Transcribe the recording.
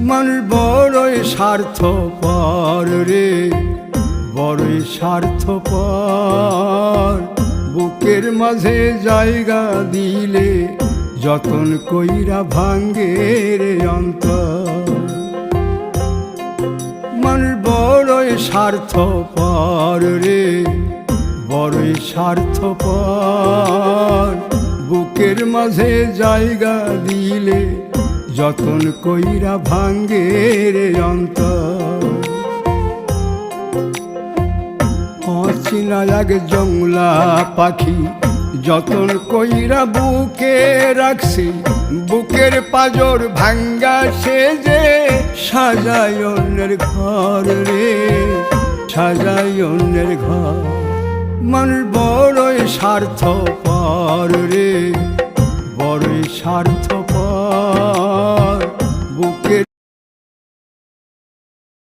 মানুষ বড়ই স্বার্থপর রে, বড়ই স্বার্থপর। বুকের মাঝে জায়গা দিলে যতন কইরা ভাঙ্গে রে অন্তর। মানুষ বড়ই স্বার্থপর রে, বড়ই স্বার্থপর। বুকের মাঝে জায়গা দিলে যতন কইরা ভাঙ্গে রে অন্তর। অচিনা এক জংলা পাখি যতন কইরা বুকে রাখছি, বুকের পাজর ভাঙ্গা সে যে সাজায় অন্যের ঘর রে, সাজায় অন্যের ঘর। মানুষ বড়ই স্বার্থপর রে, বড়ই স্বার্থপর।